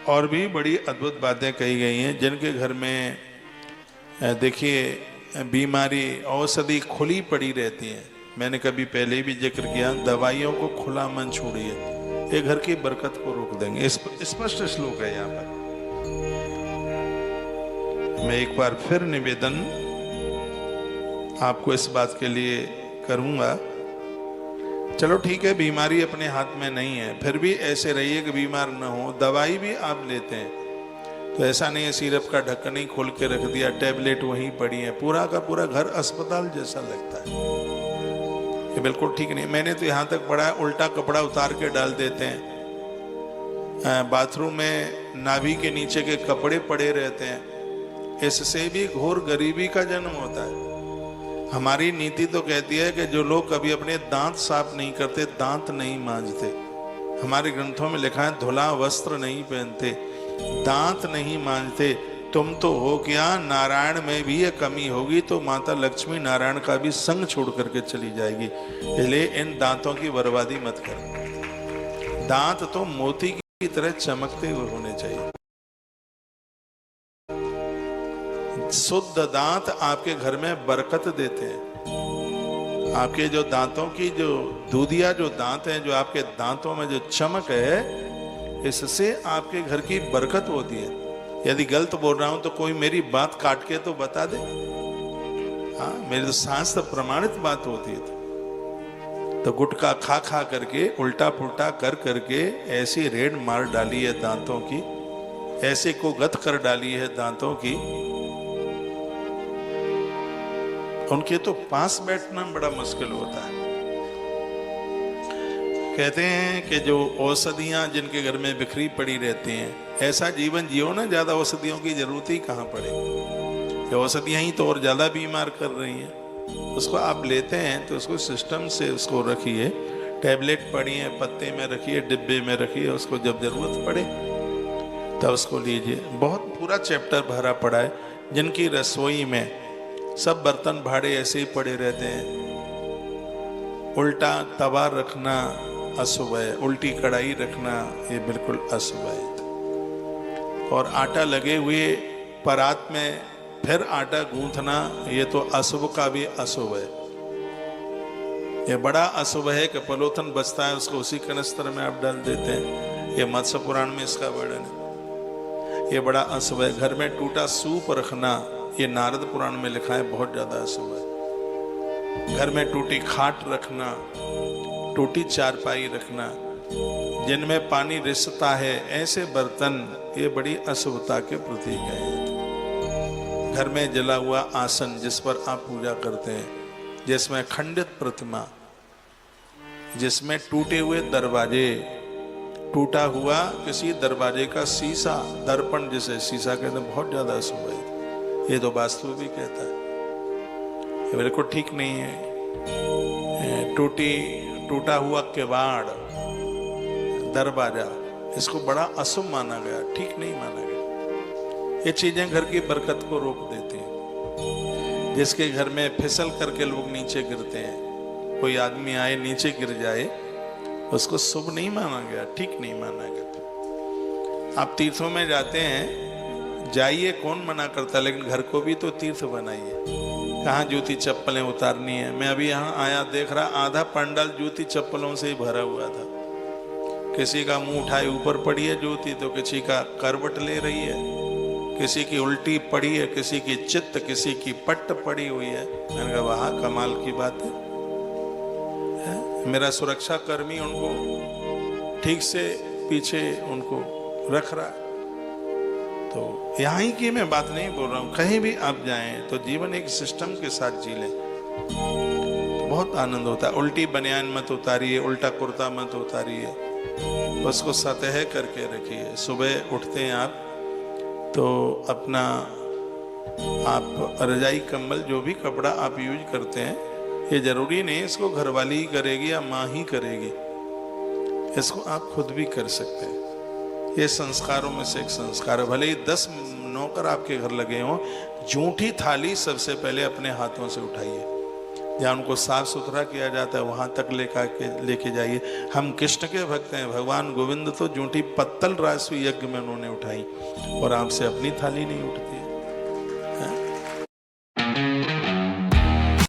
और भी बड़ी अद्भुत बातें कही गई हैं। जिनके घर में देखिए बीमारी औषधि खुली पड़ी रहती है, मैंने कभी पहले भी जिक्र किया, दवाइयों को खुला मन छोड़िए, ये घर की बरकत को रोक देंगे। स्पष्ट श्लोक है यहाँ पर। मैं एक बार फिर निवेदन आपको इस बात के लिए करूंगा। चलो ठीक है, बीमारी अपने हाथ में नहीं है, फिर भी ऐसे रहिए कि बीमार न हो। दवाई भी आप लेते हैं तो ऐसा नहीं है सिरप का ढक्कन ही खोल के रख दिया, टैबलेट वहीं पड़ी है, पूरा का पूरा घर अस्पताल जैसा लगता है। ये बिल्कुल ठीक नहीं। मैंने तो यहाँ तक पढ़ा है उल्टा कपड़ा उतार के डाल देते हैं, बाथरूम में नाभि के नीचे के कपड़े पड़े रहते हैं। इससे भी घोर गरीबी का जन्म होता है। हमारी नीति तो कहती है कि जो लोग कभी अपने दांत साफ नहीं करते, दांत नहीं मांजते, हमारे ग्रंथों में लिखा है धुला वस्त्र नहीं पहनते, दांत नहीं मांजते, तुम तो हो क्या, नारायण में भी ये कमी होगी तो माता लक्ष्मी नारायण का भी संग छोड़ करके चली जाएगी। इसलिए इन दांतों की बर्बादी मत करो। दांत तो मोती की तरह चमकते हुए होने चाहिए। शुद्ध दांत आपके घर में बरकत देते हैं। आपके जो दांतों की जो दूधिया जो दांत हैं, जो आपके दांतों में जो चमक है, इससे आपके घर की बरकत होती है। यदि गलत बोल रहा हूं तो कोई मेरी बात काट के तो बता दे। हाँ, मेरी तो शास्त्र प्रमाणित बात होती है। तो गुटखा खा खा करके उल्टा पुल्टा कर करके ऐसी रेड मार डाली है दांतों की, ऐसे को गत कर डाली है दांतों की, उनके तो पास बैठना बड़ा मुश्किल होता है। कहते हैं कि जो औषधियां जिनके घर में बिखरी पड़ी रहती हैं, ऐसा जीवन जियो ना, ज्यादा औषधियों की जरूरत ही कहाँ पड़े। ये औषधियां ही तो और ज्यादा बीमार कर रही हैं। उसको आप लेते हैं तो उसको सिस्टम से उसको रखिए, टैबलेट पड़ी है पत्ते में रखिए, डिब्बे में रखिए, उसको जब जरूरत पड़े तब उसको लीजिए। बहुत पूरा चैप्टर भरा पड़ा है। जिनकी रसोई में सब बर्तन भाड़े ऐसे ही पड़े रहते हैं, उल्टा तवा रखना अशुभ है, उल्टी कढ़ाई रखना ये बिल्कुल अशुभ है। और आटा लगे हुए परात में फिर आटा गूंथना, ये तो अशुभ का भी अशुभ है। ये बड़ा अशुभ है कि पलोथन बचता है उसको उसी कनस्तर में आप डाल देते हैं। ये मत्स्य पुराण में इसका वर्णन है। ये बड़ा अशुभ है। घर में टूटा सूप रखना, ये नारद पुराण में लिखा है, बहुत ज्यादा अशुभ है। घर में टूटी खाट रखना, टूटी चारपाई रखना, जिनमें पानी रिसता है, ऐसे बर्तन, ये बड़ी अशुभता के प्रतीक है। घर में जला हुआ आसन जिस पर आप पूजा करते हैं, जिसमें खंडित प्रतिमा, जिसमें टूटे हुए दरवाजे, टूटा हुआ किसी दरवाजे का शीशा, दर्पण जिसे शीशा कहते हैं, बहुत ज्यादा अशुभ है। ये तो वास्तु भी कहता है, ये बिल्कुल ठीक नहीं है। टूटा हुआ किवाड़, दरवाजा, इसको बड़ा अशुभ माना गया, ठीक नहीं माना गया। ये चीजें घर की बरकत को रोक देती हैं। जिसके घर में फिसल करके लोग नीचे गिरते हैं, कोई आदमी आए नीचे गिर जाए, उसको शुभ नहीं माना गया, ठीक नहीं माना गया। आप तीर्थों में जाते हैं, जाइए, कौन मना करता, लेकिन घर को भी तो तीर्थ बनाइए। कहाँ जूती चप्पलें उतारनी है। मैं अभी यहाँ आया देख रहा, आधा पंडाल जूती चप्पलों से ही भरा हुआ था। किसी का मुंह उठाए ऊपर पड़ी है जूती, तो किसी का करवट ले रही है, किसी की उल्टी पड़ी है, किसी की चित्त, किसी की पट्ट पड़ी हुई है। मैंने कहा वाह, कमाल की बात है। मेरा सुरक्षा कर्मी उनको ठीक से पीछे उनको रख रहा। तो यहाँ ही की मैं बात नहीं बोल रहा हूँ, कहीं भी आप जाएं तो जीवन एक सिस्टम के साथ जी लें तो बहुत आनंद होता है। उल्टी बनियान मत उतारिए, उल्टा कुर्ता मत उतारिए, उसको सतह करके रखिए। सुबह उठते हैं आप तो अपना आप रजाई कंबल जो भी कपड़ा आप यूज करते हैं, ये जरूरी नहीं इसको घरवाली ही करेगी या माँ ही करेगी, इसको आप खुद भी कर सकते हैं। ये संस्कारों में से एक संस्कार है। भले ही 10 नौकर आपके घर लगे हों, जूठी थाली सबसे पहले अपने हाथों से उठाइए। जहाँ उनको साफ सुथरा किया जाता है वहाँ तक लेके जाइए। हम कृष्ण के भक्त हैं। भगवान गोविंद तो जूठी पत्तल रासु यज्ञ में उन्होंने उठाई और आपसे अपनी थाली नहीं उठती।